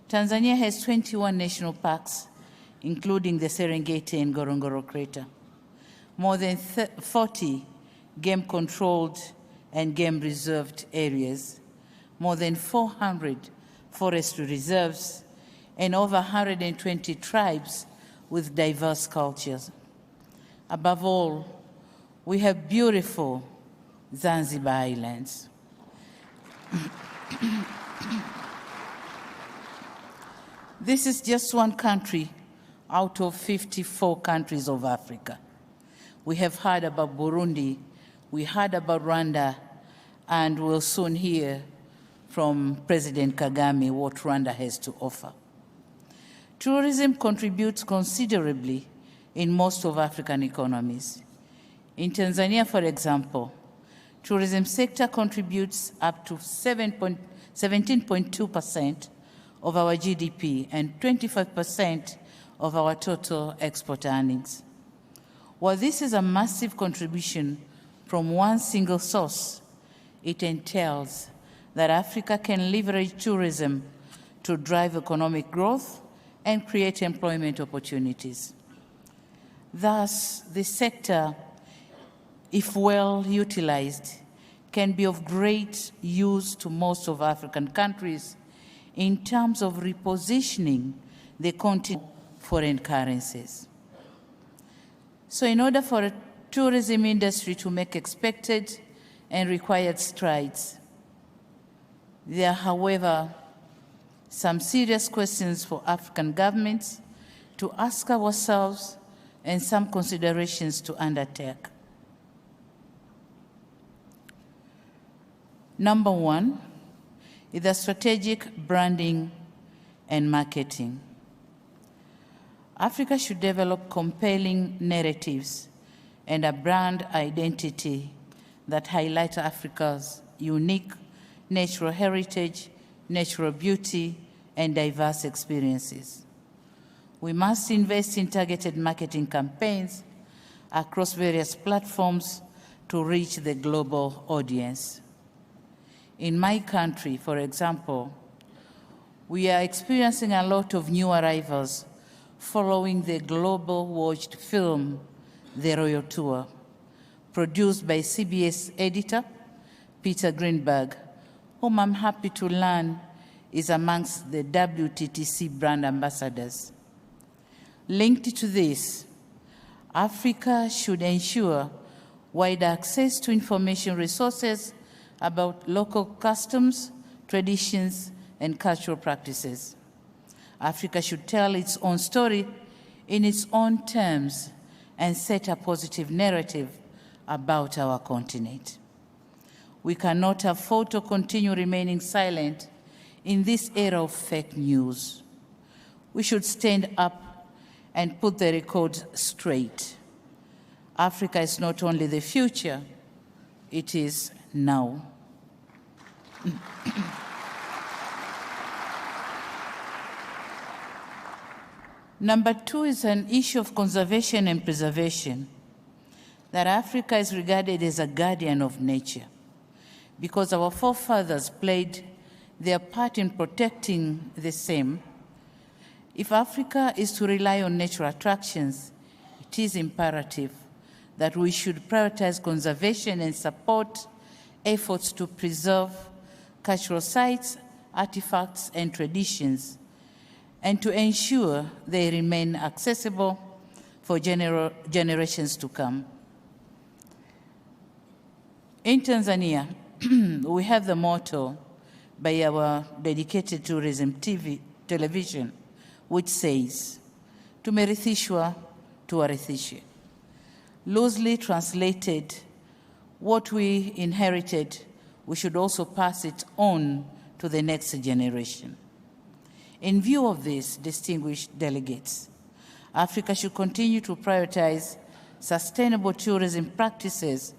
Tanzania has 21 national parks, including the Serengeti and Ngorongoro Crater, more than 40 game-controlled and game-reserved areas, more than 400 forestry reserves, and over 120 tribes with diverse cultures. Above all, we have beautiful Zanzibar Islands. This is just one country out of 54 countries of Africa. We have heard about Burundi, we heard about Rwanda, and we'll soon hear from President Kagame what Rwanda has to offer. Tourism contributes considerably in most of African economies. In Tanzania, for example, tourism sector contributes up to 17.2% of our GDP and 25% of our total export earnings. While this is a massive contribution from one single source, it entails that Africa can leverage tourism to drive economic growth and create employment opportunities. Thus, the sector, if well utilized, can be of great use to most of African countries in terms of repositioning the continent foreign currencies. So in order for a tourism industry to make expected and required strides, there are, however, some serious questions for African governments to ask ourselves and some considerations to undertake. Number one is the strategic branding and marketing. Africa should develop compelling narratives and a brand identity that highlight Africa's unique natural heritage, natural beauty, and diverse experiences. We must invest in targeted marketing campaigns across various platforms to reach the global audience. In my country, for example, we are experiencing a lot of new arrivals following the global watched film, The Royal Tour, produced by CBS editor Peter Greenberg, whom I'm happy to learn is amongst the WTTC brand ambassadors. Linked to this, Africa should ensure wide access to information resources about local customs, traditions, and cultural practices. Africa should tell its own story in its own terms and set a positive narrative about our continent. We cannot afford to continue remaining silent in this era of fake news. We should stand up and put the record straight. Africa is not only the future, it is now. Number two is an issue of conservation and preservation, that Africa is regarded as a guardian of nature because our forefathers played their part in protecting the same. If Africa is to rely on natural attractions, it is imperative that we should prioritize conservation and support efforts to preserve cultural sites, artifacts, and traditions, and to ensure they remain accessible for generations to come. In Tanzania, we have the motto by our dedicated tourism television, which says, "Tumerithishwa, tuwarithishe." Loosely translated, what we inherited, we should also pass it on to the next generation. In view of this, distinguished delegates, Africa should continue to prioritize sustainable tourism practices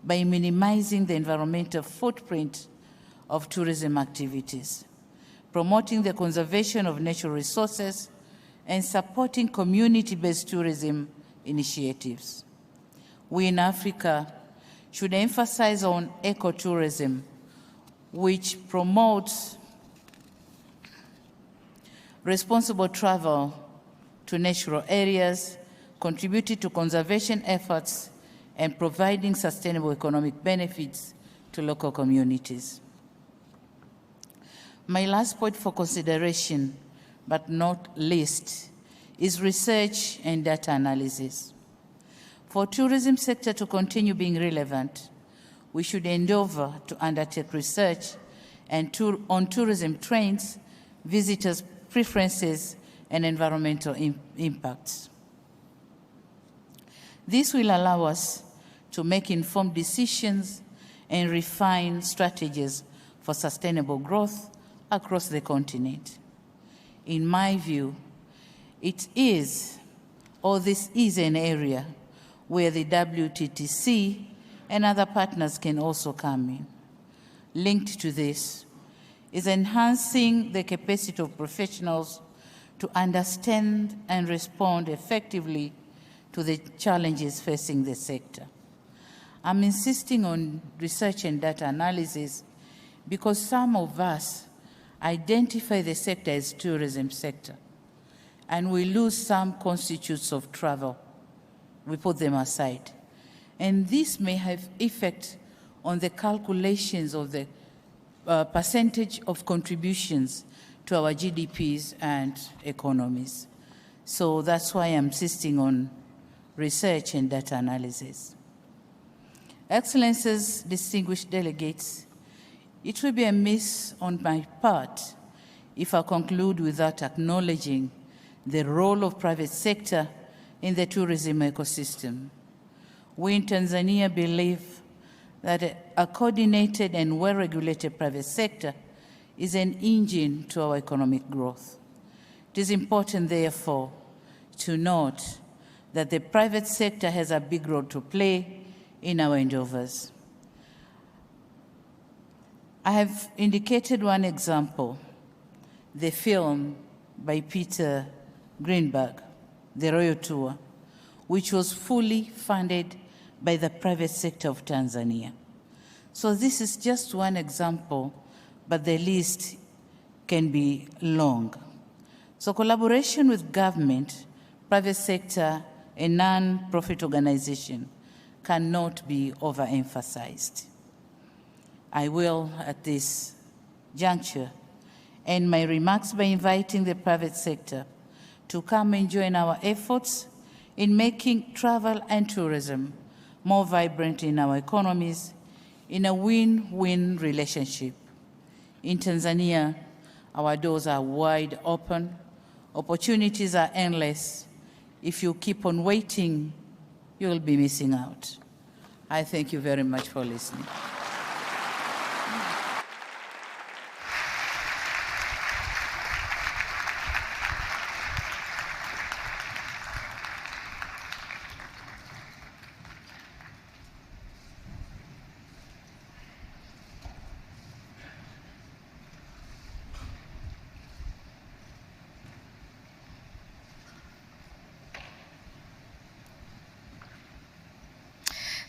by minimizing the environmental footprint of tourism activities, promoting the conservation of natural resources, and supporting community-based tourism initiatives. We in Africa should emphasize on ecotourism, which promotes responsible travel to natural areas, contributing to conservation efforts, and providing sustainable economic benefits to local communities. My last point for consideration, but not least, is research and data analysis. For tourism sector to continue being relevant, we should endeavor to undertake research on tourism trends, visitors' preferences, and environmental impacts. This will allow us to make informed decisions and refine strategies for sustainable growth across the continent. In my view, this is an area where the WTTC and other partners can also come in. Linked to this is enhancing the capacity of professionals to understand and respond effectively to the challenges facing the sector. I'm insisting on research and data analysis because some of us identify the sector as tourism sector, and we lose some constitutes of travel. We put them aside. And this may have effect on the calculations of the percentage of contributions to our GDPs and economies. So that's why I'm insisting on research and data analysis. Excellencies, distinguished delegates, it will be amiss on my part if I conclude without acknowledging the role of private sector in the tourism ecosystem. We in Tanzania believe that a coordinated and well-regulated private sector is an engine to our economic growth. It is important, therefore, to note that the private sector has a big role to play in our endeavors. I have indicated one example, the film by Peter Greenberg, The Royal Tour, which was fully funded by the private sector of Tanzania. So this is just one example, but the list can be long. So collaboration with government, private sector, and non-profit organization cannot be overemphasized. I will, at this juncture, end my remarks by inviting the private sector to come and join our efforts in making travel and tourism more vibrant in our economies in a win-win relationship. In Tanzania, our doors are wide open, opportunities are endless. If you keep on waiting, you will be missing out. I thank you very much for listening.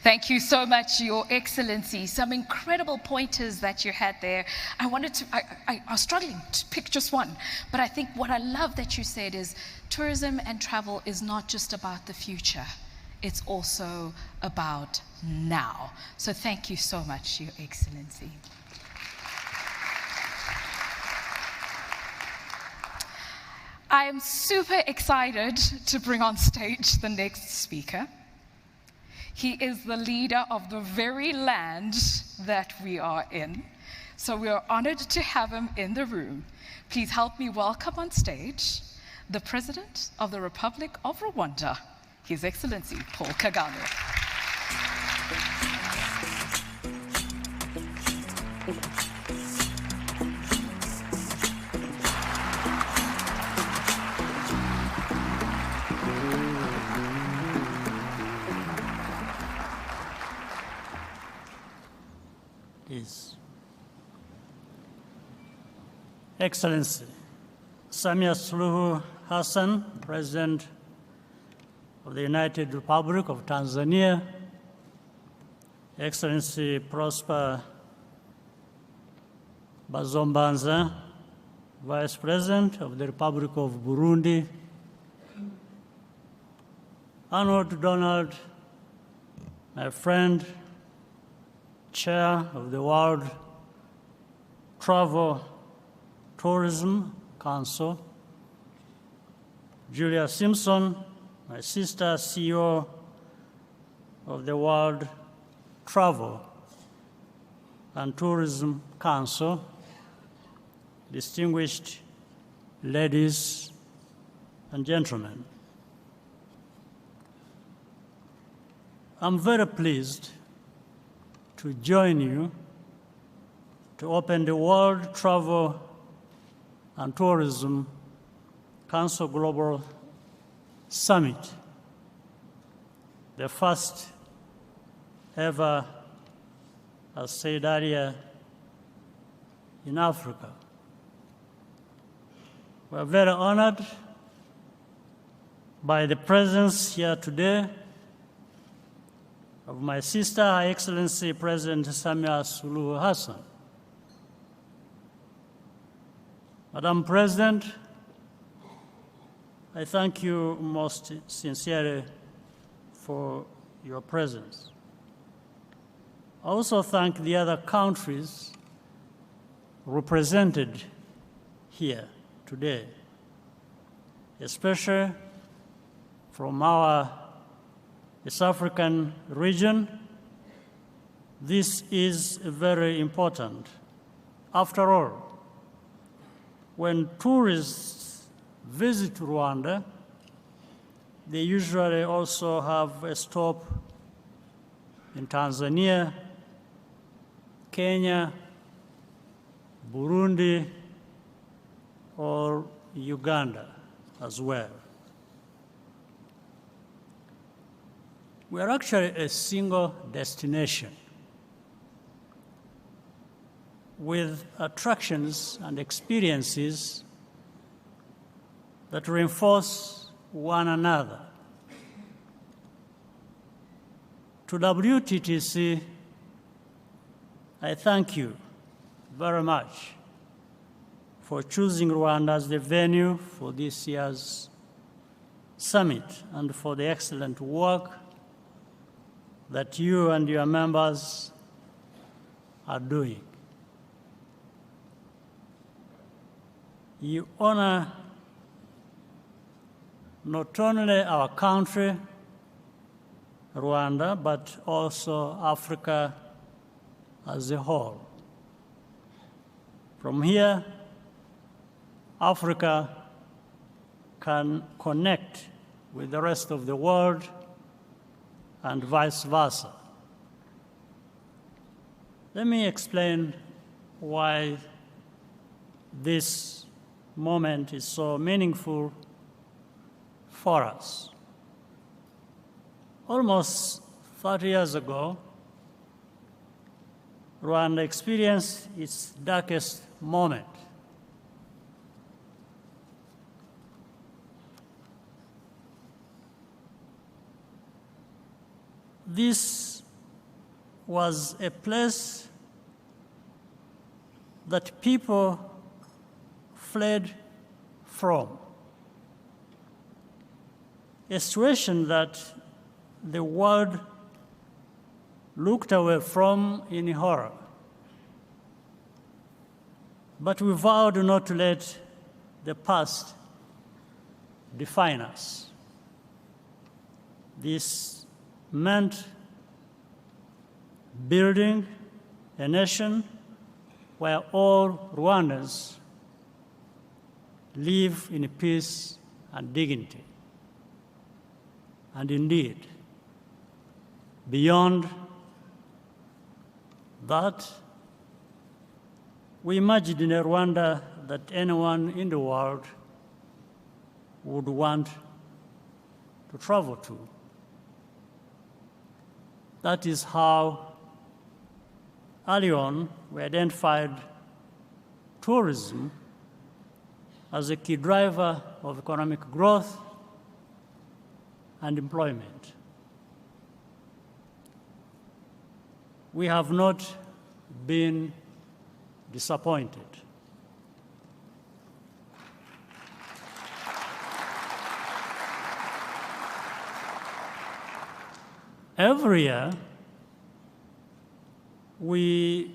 Thank you so much, Your Excellency. Some incredible pointers that you had there. I was struggling to pick just one, but I think what I love that you said is tourism and travel is not just about the future. It's also about now. So thank you so much, Your Excellency. I am super excited to bring on stage the next speaker. He is the leader of the very land that we are in. So we are honored to have him in the room. Please help me welcome on stage the President of the Republic of Rwanda, His Excellency Paul Kagame. His Excellency Samia Suluhu Hassan, President of the United Republic of Tanzania, Excellency Prosper Bazombanza, Vice President of the Republic of Burundi, Arnold Donald, my friend, Chair of the World Travel Tourism Council, Julia Simpson, my sister, CEO of the World Travel and Tourism Council, distinguished ladies and gentlemen. I'm very pleased to join you to open the World Travel and Tourism Council Global Summit, the first ever, as said earlier, in Africa. We're very honored by the presence here today of my sister, Her Excellency President Samia Suluhu Hassan. Madam President, I thank you most sincerely for your presence. I also thank the other countries represented here today, especially from our East African region. This is very important. After all, when tourists visit Rwanda, they usually also have a stop in Tanzania, Kenya, Burundi, or Uganda as well. We are actually a single destination with attractions and experiences that reinforce one another. To WTTC, I thank you very much for choosing Rwanda as the venue for this year's summit and for the excellent work that you and your members are doing. You honor not only our country, Rwanda, but also Africa as a whole. From here, Africa can connect with the rest of the world and vice versa. Let me explain why this moment is so meaningful for us. Almost 30 years ago, Rwanda experienced its darkest moment. This was a place that people fled from, a situation that the world looked away from in horror. But we vowed not to let the past define us. This meant building a nation where all Rwandans live in peace and dignity. And indeed, beyond that, we imagined in a Rwanda that anyone in the world would want to travel to. That is how, early on, we identified tourism as a key driver of economic growth and employment. We have not been disappointed. Every year, we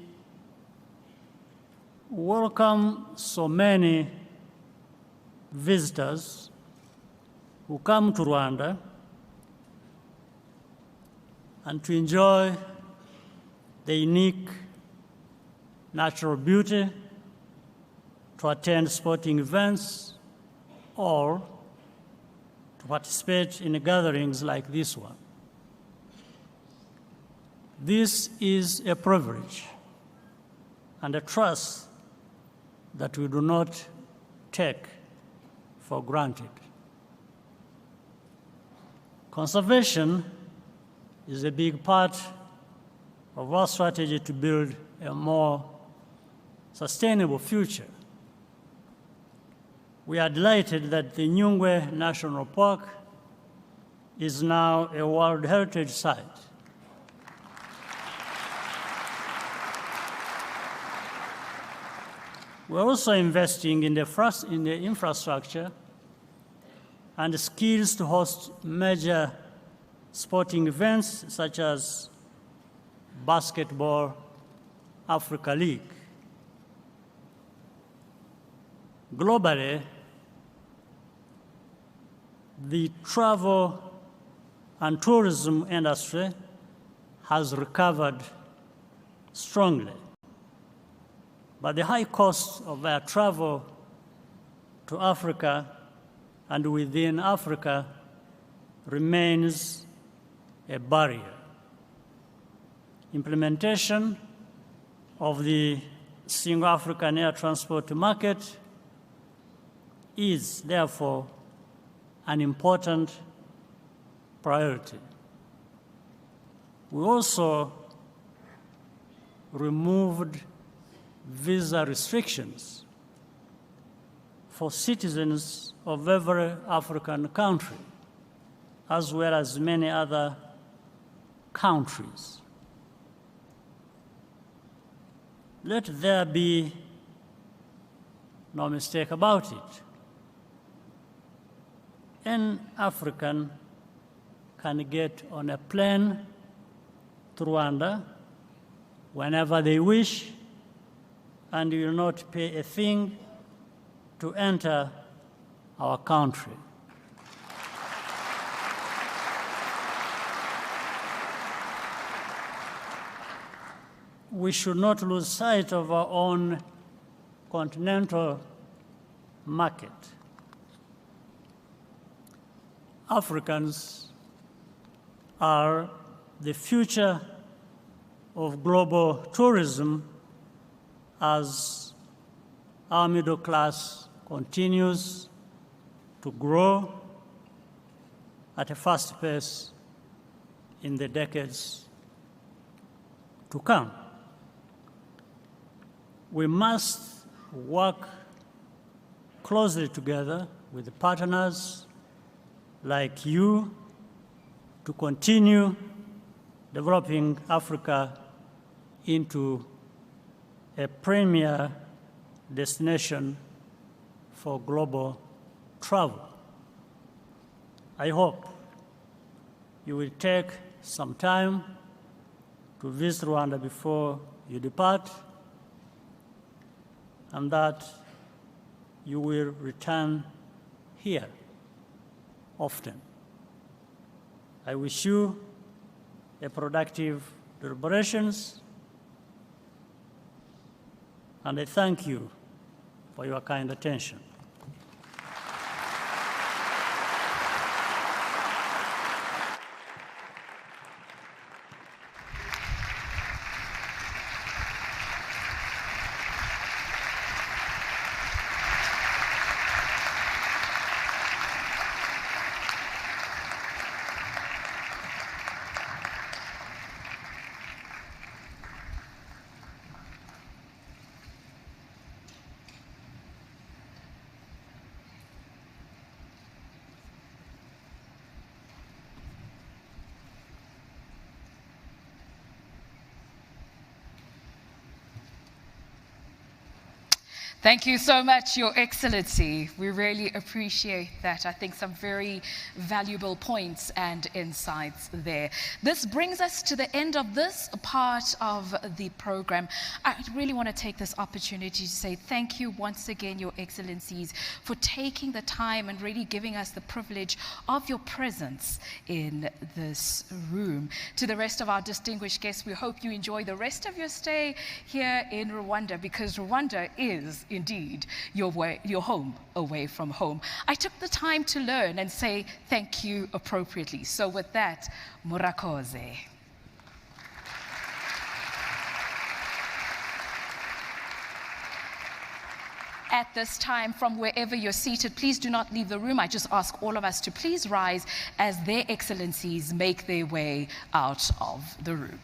welcome so many visitors who come to Rwanda and to enjoy the unique natural beauty, to attend sporting events, or to participate in gatherings like this one. This is a privilege and a trust that we do not take for granted. Conservation is a big part of our strategy to build a more sustainable future. We are delighted that the Nyungwe National Park is now a World Heritage Site. We're also investing in the infrastructure and skills to host major sporting events such as Basketball Africa League. Globally, the travel and tourism industry has recovered strongly. But the high cost of air travel to Africa and within Africa remains a barrier. Implementation of the single African air transport market is therefore an important priority. We also removed visa restrictions for citizens of every African country, as well as many other countries. Let there be no mistake about it. An African can get on a plane to Rwanda whenever they wish, and will not pay a thing to enter our country. We should not lose sight of our own continental market. Africans are the future of global tourism as our middle class continues to grow at a fast pace in the decades to come. We must work closely together with the partners like you to continue developing Africa into a premier destination for global travel. I hope you will take some time to visit Rwanda before you depart, and that you will return here often. I wish you a productive deliberations, and I thank you for your kind attention. Thank you so much, Your Excellency. We really appreciate that. I think some very valuable points and insights there. This brings us to the end of this part of the program. I really want to take this opportunity to say thank you once again, Your Excellencies, for taking the time and really giving us the privilege of your presence in this room. To the rest of our distinguished guests, we hope you enjoy the rest of your stay here in Rwanda, because Rwanda is indeed your home away from home. I took the time to learn and say thank you appropriately. So with that, murakoze. At this time, from wherever you're seated, please do not leave the room. I just ask all of us to please rise as their excellencies make their way out of the room.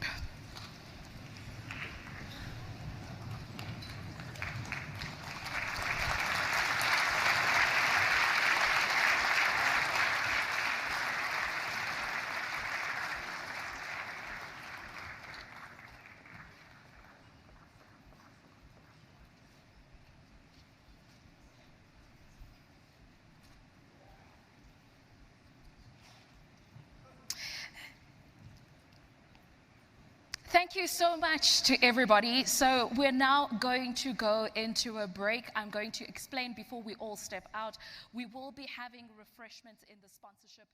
Thank you so much to everybody. So we're now going to go into a break. I'm going to explain before we all step out. We will be having refreshments in the sponsorship.